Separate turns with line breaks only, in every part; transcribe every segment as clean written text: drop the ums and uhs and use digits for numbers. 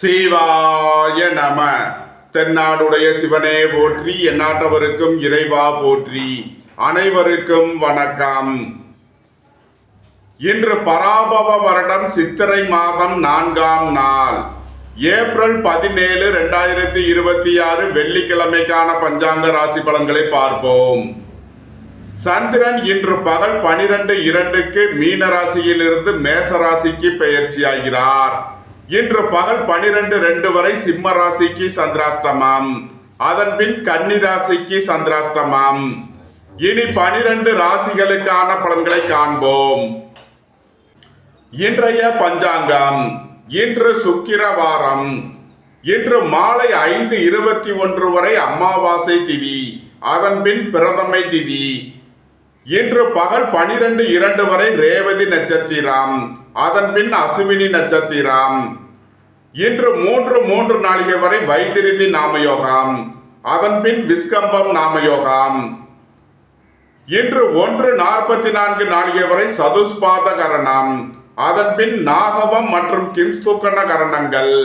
சிவாய நம. தென்னாடுடைய சிவனே போற்றி, எந்நாட்டவருக்கும் இறைவா போற்றி. அனைவருக்கும் வணக்கம். இன்று பராபவ வருடம் சித்திரை மாதம் 4ஆம் நாள், ஏப்ரல் 17, 2026 வெள்ளிக்கிழமைக்கான பஞ்சாங்க ராசி பலன்களை பார்ப்போம். சந்திரன் இன்று பகல் 12:02 மீன ராசியிலிருந்து மேச ராசிக்கு பெயர்ச்சியாகிறார். இன்று பகல் 12:02 வரை சிம்ம ராசிக்கு சந்திராஷ்டமம், அதன் பின் கன்னி ராசிக்கு சந்திராஷ்டமம். இனி 12 ராசிகளுக்கான பலன்களை காண்போம். இன்றைய பஞ்சாங்கம். இன்று சுக்கிரவாரம். இன்று மாலை 5:21 வரை அமாவாசை திதி, அதன் பின் பிரதமை திதி. இன்று பகல் 12:02 வரை ரேவதி நட்சத்திரம், அதன் பின் அசுவினி நட்சத்திரம். இன்று 3 நாளிகை வரை வைத்திருதி நாமயோகம், அதன் பின் விஸ்கம்பம் நாமயோகம். இன்று 1:44 நாளிகை வரை சதுஷ்பாத கரணம், அதன் பின் நாகவம் மற்றும் கிம்ஸ்துக்கண கரணங்கள்.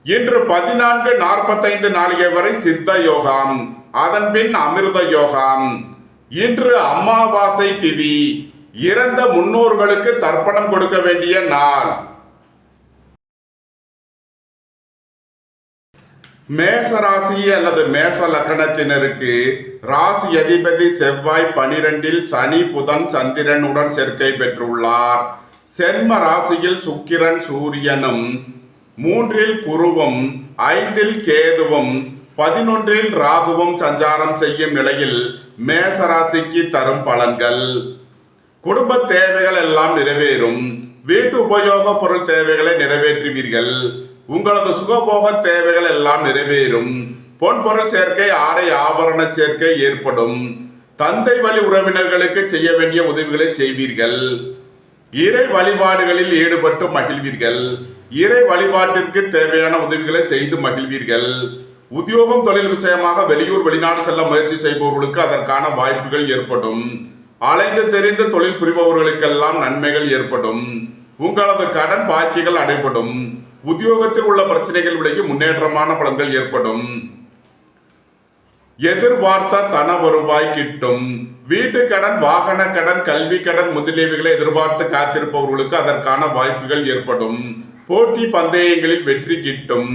இன்று 14:45 நாளிகை வரை சித்த யோகம், அதன் பின் அமிர்த யோகம். இன்று அமாவாசை திதி, இறந்த முன்னோர்களுக்கு தர்ப்பணம் கொடுக்க வேண்டிய நாள். மேச ராசி அல்லது மேச லக்னத்தினருக்கு ராசி அதிபதி செவ்வாய் 12இல் சனி புதன் சந்திரனுடன் சேர்க்கை பெற்றுள்ளார். சென்ம ராசியில் சுக்கிரன் சூரியனும், 3இல் குருவும், 5இல் கேதுவும், 11இல் ராகுவும் சஞ்சாரம் செய்யும் நிலையில் மேச ராசிக்கு தரும் பலன்கள். குடும்ப தேவைகள் எல்லாம் நிறைவேறும். வீட்டு உபயோக பொருள் தேவைகளை நிறைவேற்றுவீர்கள். உங்களது சுகபோக தேவைகள் எல்லாம் நிறைவேறும். பொன்பொருள் சேர்க்கை, ஆடை ஆபரண சேர்க்கை ஏற்படும். தந்தை வழி உறவினர்களுக்கு செய்ய வேண்டிய உதவிகளை செய்வீர்கள். இறை வழிபாடுகளில் ஈடுபட்டு மகிழ்வீர்கள். இறை வழிபாட்டிற்கு தேவையான உதவிகளை செய்து மகிழ்வீர்கள். உத்தியோகம் தொழில் விஷயமாக வெளியூர் வெளிநாடு செல்ல முயற்சி செய்பவர்களுக்கு அதற்கான வாய்ப்புகள் ஏற்படும். அலைந்து தெரிந்து தொழில் புரிபவர்களுக்கெல்லாம் நன்மைகள் ஏற்படும். உங்களது கடன் பாக்கிகள் அடைபடும். உத்தியோகத்தில் உள்ள பிரச்சனைகள் விலகி முன்னேற்றமான பலன்கள் ஏற்படும். எதிர்பார்த்த தன வருவாய் கிட்டும். வீட்டு கடன், வாகன கடன், கல்வி கடன் முதலியவைகளை எதிர்பார்த்து காத்திருப்பவர்களுக்கு அதற்கான வாய்ப்புகள் ஏற்படும். போட்டி பந்தயங்களில் வெற்றி கிட்டும்.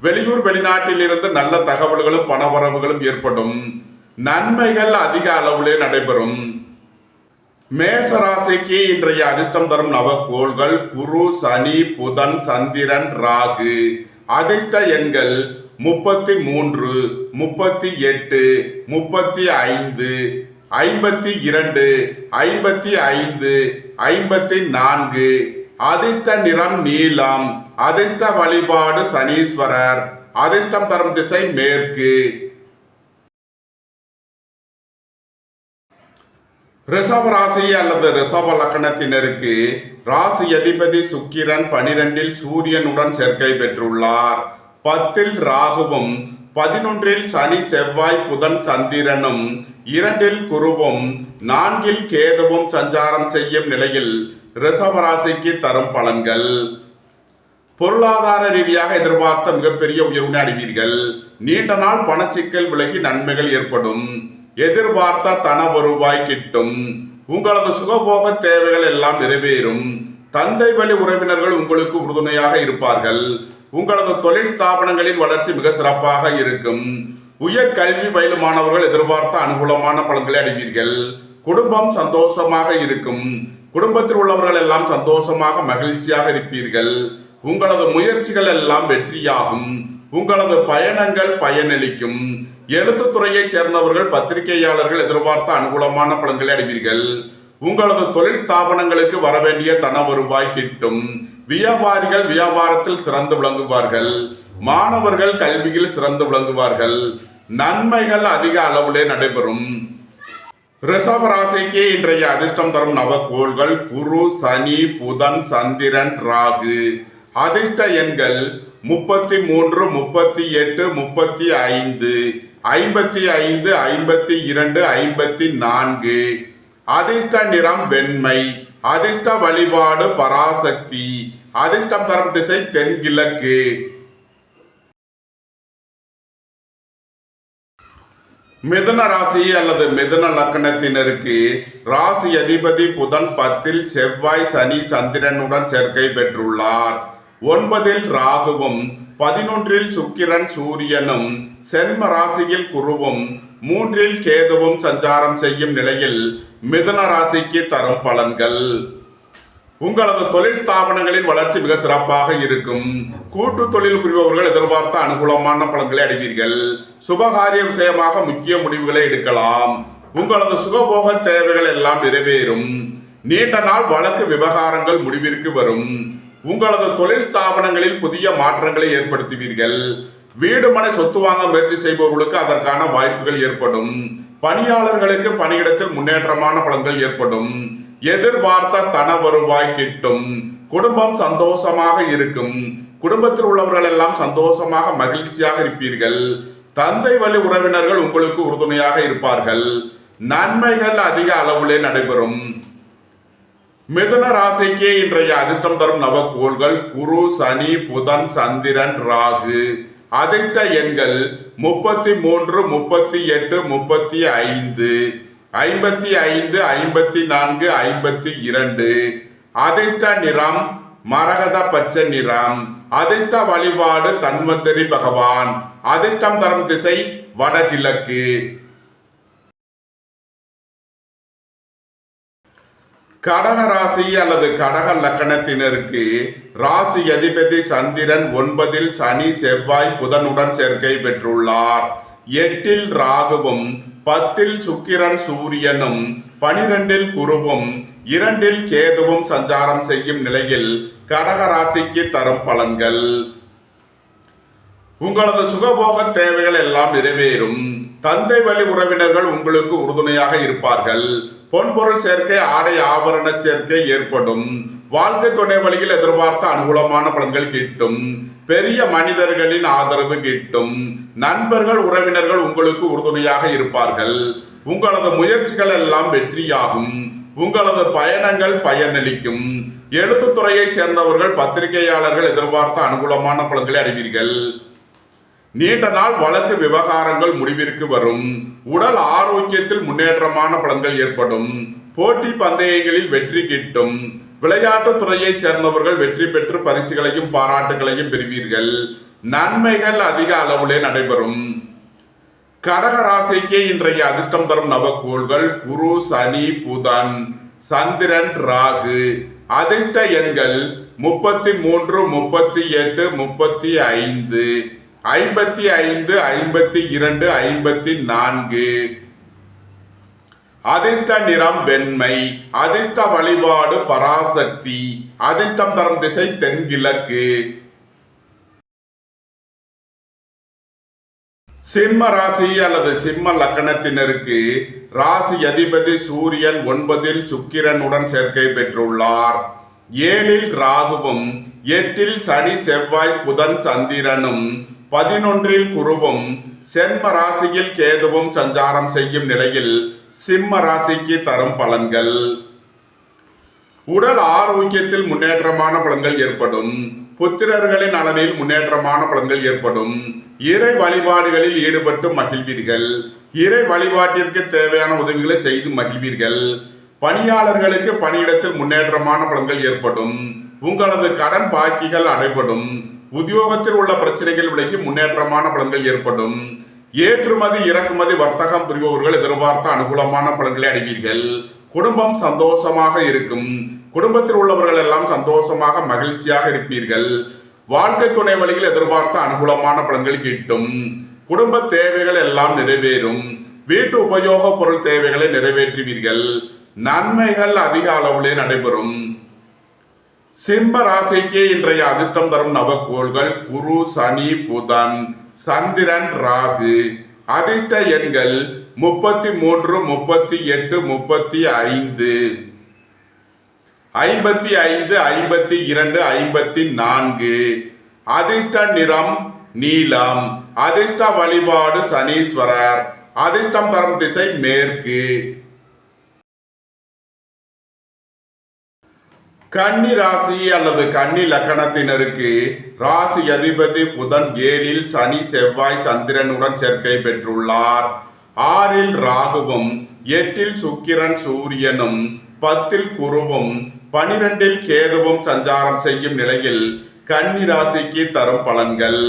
வெளியூர் வெளிநாட்டில் இருந்து நல்ல தகவல்களும் பணவரவுகளும் ஏற்படும். நன்மைகள் அதிக அளவிலே நடைபெறும். மேச ராசிக்கு இன்றைய அதிர்ஷ்டம் தரும் நவக்கோள்கள் குரு, சனி, புதன், சந்திரன், ராகு. அதிர்ஷ்ட எண்கள் 33, 38, 35, 52, 55, 54. அதிர்ஷ்ட நிறம் நீலம். அதிர்ஷ்ட வழிபாடு சனீஸ்வரர். அதிர்ஷ்டம் தரும் திசை மேற்கு. ரிஷப ராசி அல்லது ரிஷப லக்னத்தினருக்கு ராசி அதிபதி சுக்கிரன் 12இல் சூரியனுடன் சேர்க்கை பெற்றுள்ளார். 10இல் ராகுவும், 11இல் சனி செவ்வாய் புதன் சந்திரனும், 2இல் குருவும், 4இல் கேதுவும் சஞ்சாரம் செய்யும் நிலையில் ரிஷப ராசிக்கு தரும் பலன்கள். பொருளாதார ரீதியாக எதிர்பார்த்த மிகப்பெரிய உயர்வினை அடைவீர்கள். நீண்ட நாள் பணச்சிக்கல் விலகி நன்மைகள் ஏற்படும். எதிர்பார்த்த தன வருவாய் கிட்டும். உங்களது சுகபோக தேவைகள் எல்லாம் நிறைவேறும். தந்தை வழி உறவினர்கள் உங்களுக்கு உறுதுணையாக இருப்பார்கள். உங்களது தொழில் ஸ்தாபனங்களின் வளர்ச்சி மிக சிறப்பாக இருக்கும். உயர் கல்வி பயிலும் மாணவர்கள் எதிர்பார்த்த அனுகூலமான பலன்களை அடைவீர்கள். குடும்பம் சந்தோஷமாக இருக்கும். குடும்பத்தில் உள்ளவர்கள் எல்லாம் சந்தோஷமாக மகிழ்ச்சியாக இருப்பீர்கள். உங்களது முயற்சிகள் எல்லாம் வெற்றியாகும். உங்களது பயணங்கள் பயனளிக்கும். எழுத்துத்துறையை சேர்ந்தவர்கள், பத்திரிகையாளர்கள் எதிர்பார்த்த அனுகூலமான பலன்களை அடைவீர்கள். உங்களது தொழில் ஸ்தாபனங்களுக்கு வரவேண்டிய தன வருவாய் கிட்டும். வியாபாரிகள் வியாபாரத்தில் சிறந்து விளங்குவார்கள். மாணவர்கள் கல்வியில் சிறந்து விளங்குவார்கள். நன்மைகள் அதிக அளவிலே நடைபெறும். ரிஷப ராசிக்கு இன்றைய அதிர்ஷ்டம் தரும் நவக்கோள்கள் குரு, சனி, புதன், சந்திரன், ராகு. அதிர்ஷ்ட எண்கள் 33, 38, 35, 55, 52, 54. அதிர்ஷ்ட நிறம் வெண்மை. அதிர்ஷ்ட வழிபாடு பராசக்தி. அதிர்ஷ்டம் தரும் திசை தென்கிழக்கு. மிதுன ராசி அல்லது மிதுன லக்கணத்தினருக்கு ராசி அதிபதி புதன் 10ல் செவ்வாய் சனி சந்திரனுடன் சேர்க்கை பெற்றுள்ளார். 9ல் ராகுவும் 11ல் சுக்கிரன் சூரியனும் சென்ம ராசியில் குருவும் 3ல் கேதுவும் சஞ்சாரம் செய்யும் நிலையில் மிதுன ராசிக்கு தரும் பலன்கள். உங்களது தொழில் ஸ்தாபனங்களின் வளர்ச்சி மிக சிறப்பாக இருக்கும். கூட்டு தொழில் புரிபவர்கள் எதிர்பார்த்த அனுகூலமான பலன்களை அடைவீர்கள். சுபகாரிய விஷயமாக முக்கிய முடிவுகளை எடுக்கலாம். உங்களது சுகபோக தேவைகள் எல்லாம் நிறைவேறும். நீண்ட நாள் வழக்கு விவகாரங்கள் முடிவிற்கு வரும். உங்களது தொழில் ஸ்தாபனங்களில் புதிய மாற்றங்களை ஏற்படுத்துவீர்கள். வீடு மனை சொத்து வாங்க முயற்சி செய்பவர்களுக்கு அதற்கான வாய்ப்புகள் ஏற்படும். பணியாளர்களுக்கு பணியிடத்தில் முன்னேற்றமான பலன்கள் ஏற்படும். எதிர்பார்த்த தன வருவாய் கிட்டும். குடும்பம் சந்தோஷமாக இருக்கும். குடும்பத்தில் உள்ளவர்கள் எல்லாம் சந்தோஷமாக மகிழ்ச்சியாக இருப்பீர்கள். தந்தை வழி உறவினர்கள் உங்களுக்கு உறுதுணையாக இருப்பார்கள். நன்மைகள் அதிக அளவிலே நடைபெறும். மிதுன ராசிக்கு இன்றைய அதிர்ஷ்டம் தரும் நவக்கோள்கள் குரு, சனி, புதன், சந்திரன், ராகு. அதிர்ஷ்ட எண்கள் 33, 38, 35, 55, 54, 52. அதிர்ஷ்ட நிறம் மரகத பச்சை நிறம். அதிர்ஷ்ட வழிபாடு தன்வந்தரி பகவான். அதிர்ஷ்டம் தரும் திசை வடகிழக்கு. கடக ராசி அல்லது கடக லக்கணத்தினருக்கு ராசி அதிபதி சந்திரன் 9ல் சனி செவ்வாய் புதனுடன் சேர்க்கை பெற்றுள்ளார். 8ல் ராகுவும் 10ல் சுக்கிரன் சூரியனும் 12ல் குருவும் 2ல் கேதுவும் சஞ்சாரம் செய்யும் நிலையில் கடக ராசிக்கு தரும் பலன்கள். உங்களது சுகபோக தேவைகள் எல்லாம் நிறைவேறும். தந்தை வழி உறவினர்கள் உங்களுக்கு உறுதுணையாக இருப்பார்கள். பொன்பொருள் சேர்க்கை, ஆடை ஆபரண சேர்க்கை ஏற்படும். வாழ்க்கை துணை வழியில் எதிர்பார்த்த அனுகூலமான பலன்கள் கிட்டும். பெரிய மனிதர்களின் ஆதரவு கிட்டும். நண்பர்கள் உறவினர்கள் உங்களுக்கு உறுதுணையாக இருப்பார்கள். உங்களது முயற்சிகள் எல்லாம் வெற்றியாகும். உங்களது பயணங்கள் பயனளிக்கும். எழுத்துத்துறையைச் சேர்ந்தவர்கள் பத்திரிகையாளர்கள் எதிர்பார்த்த அனுகூலமான பலன்களை அடைவீர்கள். நீண்ட நாள் வழக்கு விவகாரங்கள் முடிவிற்கு வரும். உடல் ஆரோக்கியத்தில் முன்னேற்றமான பலன்கள் ஏற்படும். போட்டி பந்தயங்களில் வெற்றி கிட்டும். விளையாட்டுத் துறையைச் சேர்ந்தவர்கள் வெற்றி பெற்று பரிசுகளையும் பாராட்டுகளையும் பெறுவீர்கள். நன்மைகள் அதிக அளவிலே நடைபெறும். கடக ராசிக்கு இன்றைய அதிர்ஷ்டம் தரும் நவக்கோள்கள் குரு, சனி, புதன், சந்திரன், ராகு. அதிர்ஷ்ட எண்கள் 33, 38, 35, 55, 52, 54. அதிர்ஷ்ட நிறம் வெண்மை. அதிர்ஷ்ட வழிபாடு பராசக்தி. அதிர்ஷ்டம் தரும் திசை தென்கிழக்கு. சிம்ம ராசி அல்லது சிம்ம லக்கணத்தினருக்கு ராசி அதிபதி சூரியன் 9ல் சுக்கிரனுடன் சேர்க்கை பெற்றுள்ளார். 7ல் ராகுவும் 8ல் சனி செவ்வாய் புதன் சந்திரனும் 11ல் குருவும் சென்ம ராசியில் கேதுவும் சஞ்சாரம் செய்யும் நிலையில் சிம்ம ராசிக்கு தரும் பலன்கள். உடல் ஆரோக்கியத்தில் முன்னேற்றமான பலன்கள் ஏற்படும். புத்திரர்களின் நலனில் முன்னேற்றமான பலன்கள் ஏற்படும். இறை வழிபாடுகளில் ஈடுபட்டு மகிழ்வீர்கள். இறை வழிபாட்டிற்கு தேவையான உதவிகளை செய்து மகிழ்வீர்கள். பணியாளர்களுக்கு பணியிடத்தில் முன்னேற்றமான பலன்கள் ஏற்படும். உங்களது கடன் பாக்கிகள் அடைபடும். உத்தியோகத்தில் உள்ள பிரச்சனைகள் விலகி முன்னேற்றமான பலன்கள் ஏற்படும். ஏற்றுமதி இறக்குமதி வர்த்தகம் புரிபவர்கள் எதிர்பார்த்த அனுகூலமான பலன்களை அடைவீர்கள். குடும்பம் சந்தோஷமாக இருக்கும். குடும்பத்தில் உள்ளவர்கள் எல்லாம் சந்தோஷமாக மகிழ்ச்சியாக இருப்பீர்கள். வாழ்க்கை துணை வழியில் எதிர்பார்த்த அனுகூலமான பலன்கள் கிட்டும். குடும்ப தேவைகள் எல்லாம் நிறைவேறும். வீட்டு உபயோக பொருள் தேவைகளை நிறைவேற்றுவீர்கள். நன்மைகள் அதிக அளவிலே நடைபெறும். சிம்ம ராசிக்கு இன்றைய அதிர்ஷ்டம் தரும் நவக்கோள்கள் குரு, சனி, புதன், சந்திரன், ராகு. அதிர்ஷ்ட எண்கள் 33, 38, 35, 55, 52, 54. அதிர்ஷ்ட நிறம் நீலம். அதிர்ஷ்ட வழிபாடு சனீஸ்வரர். அதிர்ஷ்டம் தரும் திசை மேற்கு. கன்னி ராசி அல்லது கன்னி லக்கணத்தினருக்கு ராசி அதிபதி புதன் 7ல் சனி செவ்வாய் சந்திரனுடன் சேர்க்கை பெற்றுள்ளார். 6ல் ராகுவும் 8ல் சுக்கிரன் சூரியனும் 10ல் குருவும் 12ல் கேதுவும் சஞ்சாரம் செய்யும் நிலையில் கன்னி ராசிக்கு தரும் பலன்கள்.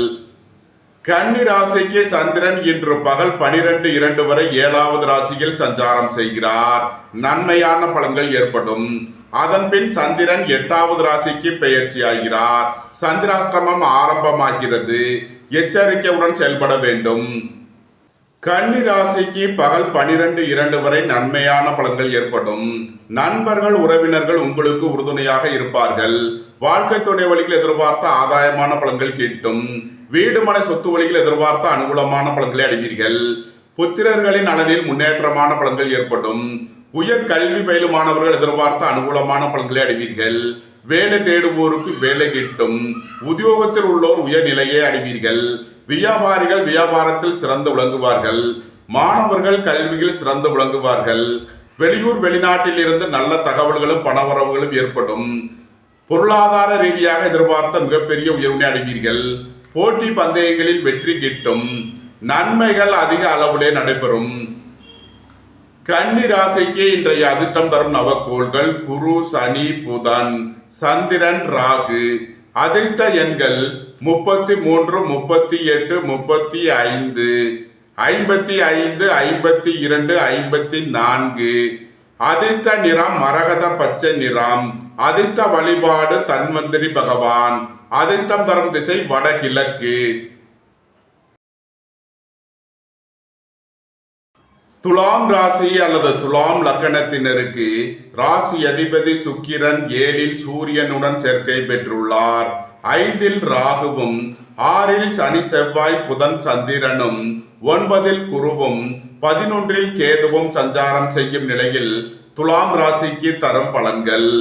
கன்னி ராசிக்கு சந்திரன் இன்று பகல் 12:02 வரை 7வது ராசியில் சஞ்சாரம் செய்கிறார். நன்மையான பலன்கள் ஏற்படும். அதன்பின் சந்திரன் 8வது ராசிக்கு பெயர்ச்சி ஆகிறார். சந்திராஷ்டமம் ஆரம்பமாகிறது. எச்சரிக்கையுடன் செயல்பட வேண்டும். கன்னி ராசிக்கு பகல் 12:02 வரை நன்மையான பலன்கள் ஏற்படும். நண்பர்கள் உறவினர்கள் உங்களுக்கு உறுதுணையாக இருப்பார்கள். வாழ்க்கை துணை வழியில் எதிர்பார்த்த ஆதாயமான பலன்கள் கிட்டும். வீடு மனை சொத்து வழியில் எதிர்பார்த்த அனுகூலமான பலன்களை அடைவீர்கள். புத்திரர்களின் நலனில் முன்னேற்றமான பலன்கள் ஏற்படும். உயர் கல்வி பயிலும் மாணவர்கள் எதிர்பார்த்த அனுகூலமான பலன்களை அடைவீர்கள். வேலை தேடுவோருக்கு வேலை கிட்டும். உத்தியோகத்தில் உள்ளோர் உயர்நிலையை அடைவீர்கள். வியாபாரிகள் வியாபாரத்தில் சிறந்து விளங்குவார்கள். மாணவர்கள் கல்வியில் சிறந்து விளங்குவார்கள். வெளியூர் வெளிநாட்டில் இருந்து நல்ல தகவல்களும் பணவரவுகளும் ஏற்படும். பொருளாதார ரீதியாக எதிர்பார்த்த மிகப்பெரிய உயர்வினை அடைவீர்கள். போட்டி பந்தயங்களில் வெற்றி கிட்டும். நன்மைகள் அதிக அளவிலே நடைபெறும். கன்னி ராசிக்கு இன்றைய அதிர்ஷ்டம் தரும் நவக்கோள்கள் குரு, சனி, புதன், சந்திரன், ராகு. அதிர்ஷ்ட எண்கள் 33, 38, 35, 55, 52, 54. அதிர்ஷ்ட நிறம் மரகத பச்சை நிறம். அதிர்ஷ்ட வழிபாடு தன்வந்திரி பகவான். அதிர்ஷ்டம் தரும் திசை வடகிழக்கு. துலாம் ராசி அல்லது துலாம் லக்கணத்தினருக்கு ராசி அதிபதி சுக்கிரன் 7ல் சூரியனுடன் சேர்க்கை பெற்றுள்ளார். 5ல் ராகுவும் 6ல் சனி செவ்வாய் புதன் சந்திரனும் 9ல் குருவும் 11ல் கேதுவும் சஞ்சாரம் செய்யும் நிலையில் துலாம் ராசிக்கு தரும் பலன்கள்.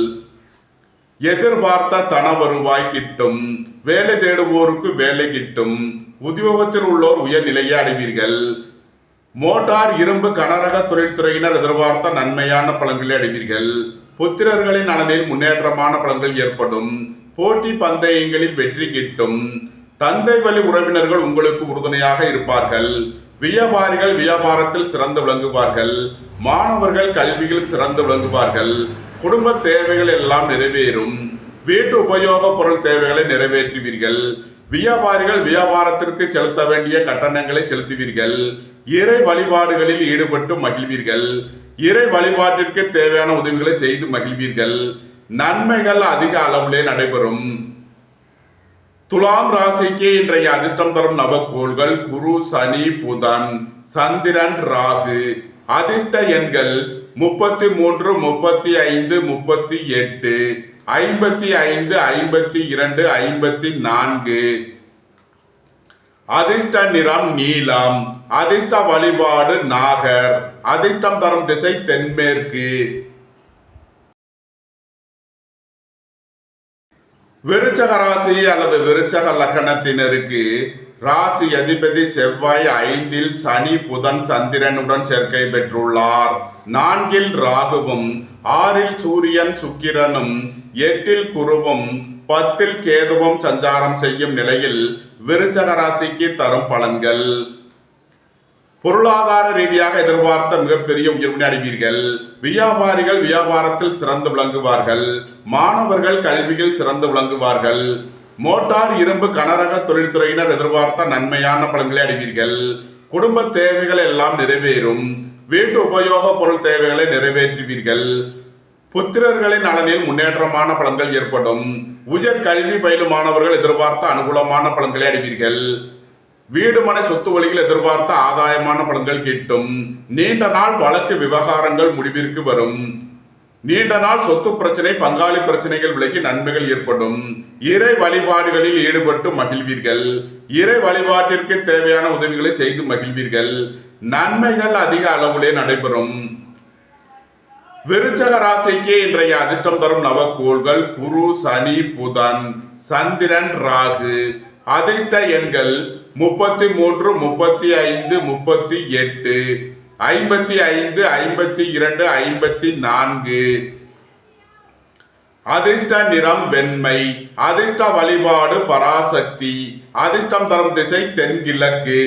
எதிர்பார்த்த தன வருவாய் கிட்டும். வேலை தேடுவோருக்கு வேலை கிட்டும். உத்தியோகத்தில் உள்ளோர் உயர்நிலையை அடைவீர்கள். மோட்டார் இரும்பு கனரக தொழில்துறையினர் எதிர்பார்த்த நன்மையான பலன்களை அடைவீர்கள். புத்திரர்களின் நலனில் முன்னேற்றமான பலன்கள் ஏற்படும். போட்டி பந்தயங்களில் வெற்றி கிட்டும். தந்தை வழி உறவினர்கள் உங்களுக்கு உறுதுணையாக இருப்பார்கள். வியாபாரிகள் வியாபாரத்தில் சிறந்து விளங்குவார்கள். மாணவர்கள் கல்வியில் சிறந்து விளங்குவார்கள். குடும்ப தேவைகள் எல்லாம் நிறைவேறும். வீட்டு உபயோக பொருள் தேவைகளை நிறைவேற்றுவீர்கள். வியாபாரிகள் வியாபாரத்திற்கு செலுத்த வேண்டிய கட்டணங்களை செலுத்துவீர்கள். இறை வழிபாடுகளில் ஈடுபட்டு மகிழ்வீர்கள். இறை வழிபாட்டிற்கு தேவையான உதவிகளை செய்து மகிழ்வீர்கள். நன்மைகள் அதிக அளவிலே நடைபெறும். துலாம் ராசிக்கு இன்றைய அதிர்ஷ்டம் தரும் நவக்கோள்கள் குரு, சனி, புதன், சந்திரன், ராகு. அதிர்ஷ்ட எண்கள் 33, 35, 38, 55, 52, 54. அதிர்ஷ்ட நிறம் நீலம். அதிர்ஷ்ட வழிபாடு நாகர். அதிர்ஷ்டம் தரும் திசை தென்மேற்கு. விருச்சக ராசி அல்லது விருச்சக லக்கணத்தினருக்கு ராசி அதிபதி செவ்வாய் 5ல் சனி புதன் சந்திரனுடன் சேர்க்கை பெற்றுள்ளார். 4ல் ராகுவும் 6ல் சூரியன் சுக்கிரனும் 8ல் குருவும் 10ல் கேதுவும் சஞ்சாரம் செய்யும் நிலையில் விருச்சக ராசிக்கு தரும் பலன்கள். பொருளாதார ரீதியாக எதிர்பார்த்த மிகப்பெரிய உயர்வினை அடைவீர்கள். வியாபாரிகள் வியாபாரத்தில் சிறந்து விளங்குவார்கள். மாணவர்கள் கல்வியில் சிறந்து விளங்குவார்கள். மோட்டார் இரும்பு கனரக தொழில்துறையினர் எதிர்பார்த்த நன்மையான பலன்களை அடைவீர்கள். குடும்ப தேவைகள் எல்லாம் நிறைவேறும். வீட்டு உபயோக பொருள் தேவைகளை நிறைவேற்றுவீர்கள். புத்திரர்களின் நலனில் முன்னேற்றமான பலன்கள் ஏற்படும். உயர் கல்வி பயிலும் மாணவர்கள் எதிர்பார்த்த அனுகூலமான பலன்களை அடைவீர்கள். வீடு மனை சொத்து வழியில் எதிர்பார்த்த ஆதாயமான பலன்கள் கிட்டும். நீண்ட நாள் வழக்கு விவகாரங்கள் முடிவிற்கு வரும். நீண்ட நாள் சொத்து பிரச்சனை பங்காளி பிரச்சனைகள் விலகி நன்மைகள் ஏற்படும். இறை வழிபாடுகளில் ஈடுபட்டு மகிழ்வீர்கள். இறை வழிபாட்டிற்கு தேவையான உதவிகளை செய்து மகிழ்வீர்கள். நன்மைகள் அதிக அளவிலே நடைபெறும். விருச்சக ராசிக்கு இன்றைய அதிர்ஷ்டம் தரும் நவக்கோள்கள் குரு, சனி, புதன், சந்திரன், ராகு. அதிர்ஷ்ட எண்கள் 33, 35, 38, 55, 52, 54. அதிர்ஷ்ட நிறம் வெண்மை. அதிர்ஷ்ட வழிபாடு பராசக்தி. அதிர்ஷ்டம் தரும் திசை தென்கிழக்கு.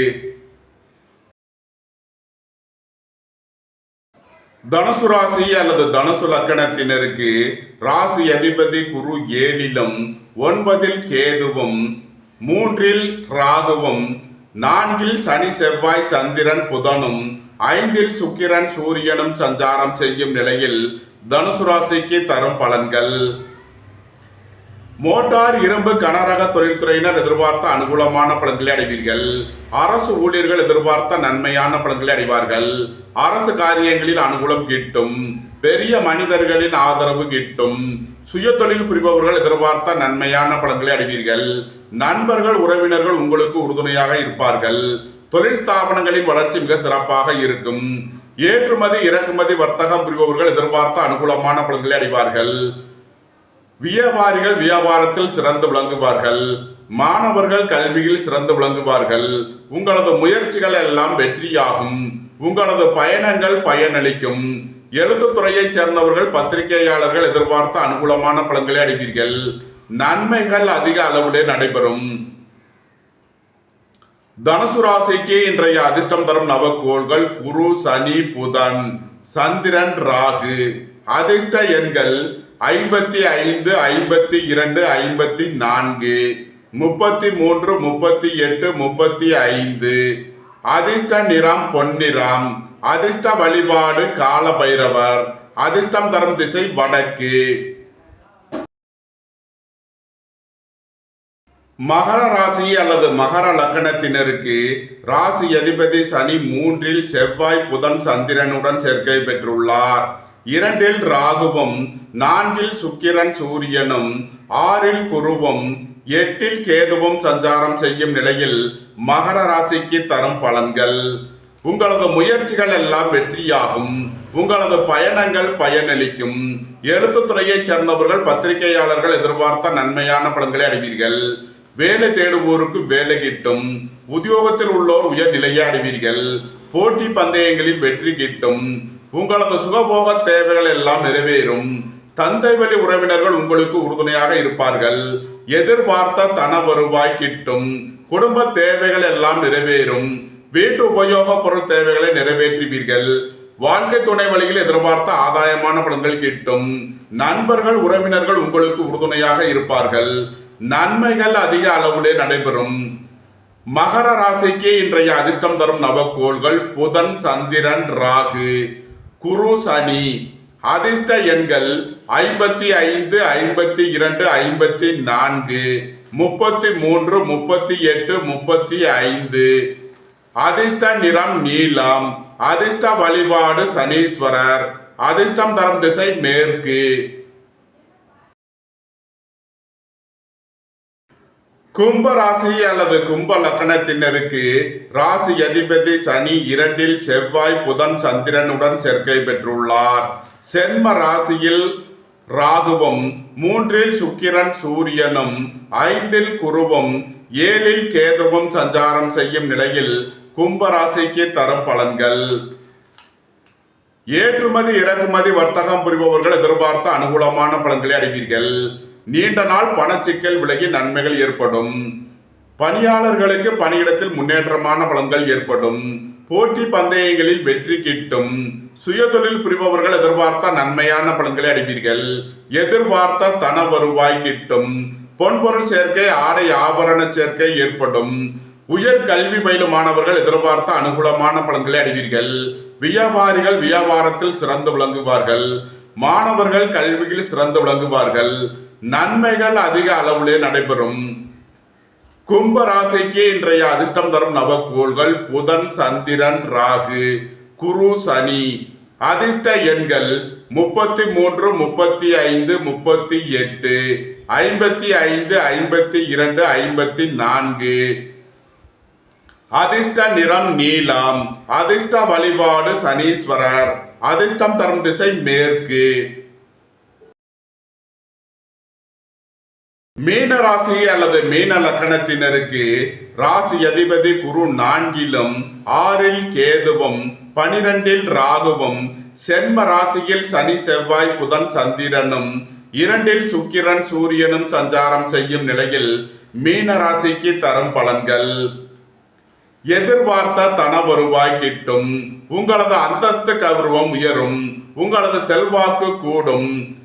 தனுசு ராசி அல்லது தனுசு லக்கணத்தினருக்கு ராசி அதிபதி குரு 7லும் 9ல் கேதுவும் 3ல் ராகுவும் 4ல் சனி செவ்வாய் சந்திரன் புதனும் 5ல் சுக்கிரன் சூரியனும் சஞ்சாரம் செய்யும் நிலையில் தனுசு ராசிக்கு தரும் பலன்கள். மோட்டார் இரும்பு கனரக தொழில்துறையினர் எதிர்பார்த்த அனுகூலமான பலன்களை அடைவீர்கள். அரசு ஊழியர்கள் எதிர்பார்த்த நன்மையான பலன்களை அடைவார்கள். அரசு காரியங்களில் அனுகூலம் கிட்டும். பெரிய மனிதர்களின் ஆதரவு கிட்டும். சுய தொழில் புரிபவர்கள் எதிர்பார்த்த நன்மையான பலன்களை அடைவீர்கள். நண்பர்கள் உறவினர்கள் உங்களுக்கு உறுதுணையாக இருப்பார்கள். தொழில் ஸ்தாபனங்களின் வளர்ச்சி மிக சிறப்பாக இருக்கும். ஏற்றுமதி இறக்குமதி வர்த்தகம் புரிபவர்கள் எதிர்பார்த்த அனுகூலமான பலன்களை அடைவார்கள். வியாபாரிகள் வியாபாரத்தில் சிறந்து விளங்குவார்கள். மாணவர்கள் கல்வியில் சிறந்து விளங்குவார்கள். உங்களது முயற்சிகள் எல்லாம் வெற்றியாகும். உங்களது பயணங்கள் பயனளிக்கும். எழுத்துத்துறையைச் சேர்ந்தவர்கள் பத்திரிகையாளர்கள் எதிர்பார்த்த அனுகூலமான பலன்களை அடைவீர்கள். நன்மைகள் அதிக அளவிலே நடைபெறும். தனுசு ராசிக்கு இன்றைய அதிர்ஷ்டம் தரும் நவக்கோள்கள் குரு சனி புதன் சந்திரன் ராகு. அதிர்ஷ்ட எண்கள் 55 52 54 33 38 35. அதிர்ஷ்ட நிறம் பொன்னிறம். அதிர்ஷ்ட வழிபாடு கால பைரவர். அதிர்ஷ்டம் தரும் திசை வடக்கு. மகர ராசி அல்லது மகர லக்கணத்தினருக்கு ராசி அதிபதி சனி 3ல் செவ்வாய் புதன் சந்திரனுடன் சேர்க்கை பெற்றுள்ளார். 2ல் ராகுவும் 4ல் சுக்கிரன் சூரியனும் 6ல் குருவும் 8ல் கேதுவும் சஞ்சாரம் செய்யும் நிலையில் மகர ராசிக்கு தரும் பலன்கள். உங்களது முயற்சிகள் எல்லாம் வெற்றியாகும். உங்களது பயணங்கள் பயனளிக்கும். எழுத்துத்துறையைச் சேர்ந்தவர்கள் பத்திரிகையாளர்கள் எதிர்பார்த்த நன்மையான பலன்களை அடைவீர்கள். வேலை தேடுவோருக்கு வேலை கிட்டும். உத்தியோகத்தில் உள்ளோர் உயர்நிலையை அடைவீர்கள். போட்டி பந்தயங்களில் வெற்றி கிட்டும். உங்களது சுகபோக தேவைகள் எல்லாம் நிறைவேறும். தந்தை வழி உறவினர்கள் உங்களுக்கு உறுதுணையாக இருப்பார்கள். எதிர்பார்த்த தன வருவாய் கிட்டும். குடும்ப தேவைகள் எல்லாம் நிறைவேறும். வீட்டு உபயோக பொருள் தேவைகளை நிறைவேற்றுவீர்கள். வாழ்க்கை துணை வழியில் எதிர்பார்த்த ஆதாயமான பலன்கள் கிட்டும். நண்பர்கள் உறவினர்கள் உங்களுக்கு உறுதுணையாக இருப்பார்கள். நன்மைகள் அதிக அளவிலே நடைபெறும். மகர ராசிக்கு இன்றைய அதிர்ஷ்டம் தரும் நவக்கோள்கள் புதன் சந்திரன் ராகு குரு சனி. அதிர்ஷ்ட எண்கள் 55 52 54 33 38 35. அதிர்ஷ்ட நிறம் நீலம். அதிர்ஷ்ட வழிபாடு சனீஸ்வரர். அதிர்ஷ்டம் தரும் திசை மேற்கு. கும்ப ராசி அல்லது கும்ப லக்கணத்தினருக்கு ராசி அதிபதி சனி 2ல் செவ்வாய் புதன் சந்திரனுடன் சேர்க்கை பெற்றுள்ளார். சென்ம ராசியில் ராகுவும் 3ல் சுக்கிரன் சூரியனும் 5ல் குருவும் 7ல் கேதுவும் சஞ்சாரம் செய்யும் நிலையில் கும்ப ராசிக்கு தரும் பலன்கள். ஏற்றுமதி இறக்குமதி வர்த்தகம் புரிபவர்கள் எதிர்பார்த்த அனுகூலமான பலன்களை அடைவீர்கள். நீண்ட நாள் பணச்சிக்கல் விலகி நன்மைகள் ஏற்படும். பணியாளர்களுக்கு பணியிடத்தில் முன்னேற்றமான பலன்கள் ஏற்படும். போட்டி பந்தயங்களில் வெற்றி கிட்டும். சுயதொழில் புரிபவர்கள் எதிர்பார்த்த நன்மையான பலன்களை அடைவீர்கள். எதிர்பார்த்த தன வருவாய் கிட்டும். பொன்பொருள் சேர்க்கை ஆடை ஆபரண சேர்க்கை ஏற்படும். உயர் கல்வி பயிலும் மாணவர்கள் எதிர்பார்த்த அனுகூலமான பலன்களை அடைவீர்கள். வியாபாரிகள் வியாபாரத்தில் சிறந்து விளங்குவார்கள். மாணவர்கள் கல்வியில் சிறந்து விளங்குவார்கள். நன்மைகள் அதிக அளவிலே நடைபெறும். கும்ப ராசிக்கு இன்றைய அதிர்ஷ்டம் தரும் நவக்கோள்கள் புதன் சந்திரன் ராகு குரு சனி. அதிர்ஷ்ட எண்கள் 33 35 38 55 52 54. அதிர்ஷ்ட நிறம் நீலம். அதிர்ஷ்ட வழிபாடு சனீஸ்வரர். அதிர்ஷ்டம் தரும் திசை மேற்கு. மீன ராசி அல்லது மீன லக்கணத்தினருக்கு ராசி அதிபதி குரு 4லும் 6ல் கேதுவும் 12ல் ராகுவும் சென்ம ராசியில் சனி செவ்வாய் புதன் சந்திரனும் 2ல் சுக்கிரன் சூரியனும் சஞ்சாரம் செய்யும் நிலையில் மீன ராசிக்கு தரும் பலன்கள். எதிர்பார்த்த தன வருவாய் கிட்டும். உங்களது அந்தஸ்து கௌரவம் உயரும். உங்களது செல்வாக்கு கூடும்.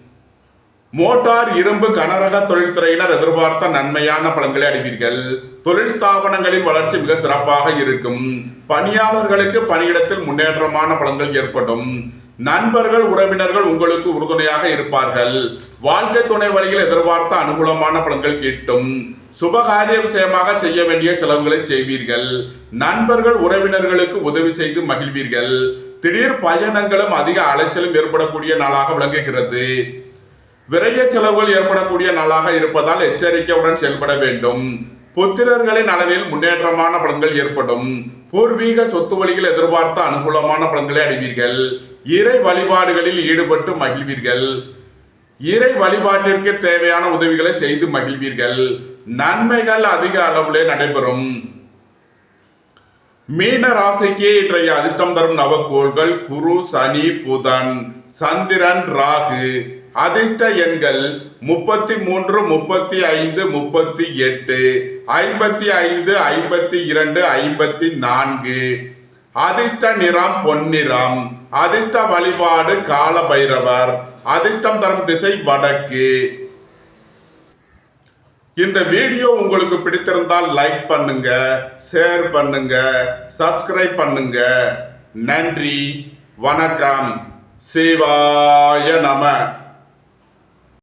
மோட்டார், இரும்பு, கனரக தொழில்துறையினர் எதிர்பார்த்த நன்மையான பலன்களை அடைவீர்கள். தொழில் ஸ்தாபனங்களின் வளர்ச்சி மிக சிறப்பாக இருக்கும். பணியாளர்களுக்கு பணியிடத்தில் முன்னேற்றமான பலன்கள் ஏற்படும். நண்பர்கள், உறவினர்கள் உங்களுக்கு உறுதுணையாக இருப்பார்கள். வாழ்க்கை துணை வழியில் எதிர்பார்த்த அனுகூலமான பலன்கள் கிட்டும். சுபகாரிய விஷயமாக செய்ய வேண்டிய செலவுகளை செய்வீர்கள். நண்பர்கள், உறவினர்களுக்கு உதவி செய்து மகிழ்வீர்கள். திடீர் பயணங்களும் அதிக அலைச்சலும் ஏற்படக்கூடிய நாளாக விளங்குகிறது. விரைய செலவுகள் ஏற்படக்கூடிய நாளாக இருப்பதால் எச்சரிக்கையுடன் செயல்பட வேண்டும். புத்திரர்களின் நலனில் முன்னேற்றமான பலன்கள் ஏற்படும். பூர்வீக சொத்து வழியில் எதிர்பார்த்த அனுகூலமான பலன்களை அடைவீர்கள். இறை வழிபாடுகளில் ஈடுபட்டு மகிழ்வீர்கள். இறை வழிபாட்டிற்கு தேவையான உதவிகளை செய்து மகிழ்வீர்கள். நன்மைகள் அதிக அளவிலே நடைபெறும். மீன ராசிக்கு இன்றைய அதிர்ஷ்டம் தரும் நவக்கோள்கள் குரு, சனி, புதன், சந்திரன், ராகு. அதிர்ஷ்ட எண்கள் 33, 35, 38, 55, 52, 54. அதிர்ஷ்ட நிறம் பொன்னிறம். அதிர்ஷ்ட வழிபாடு கால பைரவர். அதிர்ஷ்டம் தரும் திசை வடக்கு. இந்த வீடியோ உங்களுக்கு பிடித்திருந்தால் லைக் பண்ணுங்க, ஷேர் பண்ணுங்க, சப்ஸ்கிரைப் பண்ணுங்க. நன்றி, வணக்கம். சிவாய நம.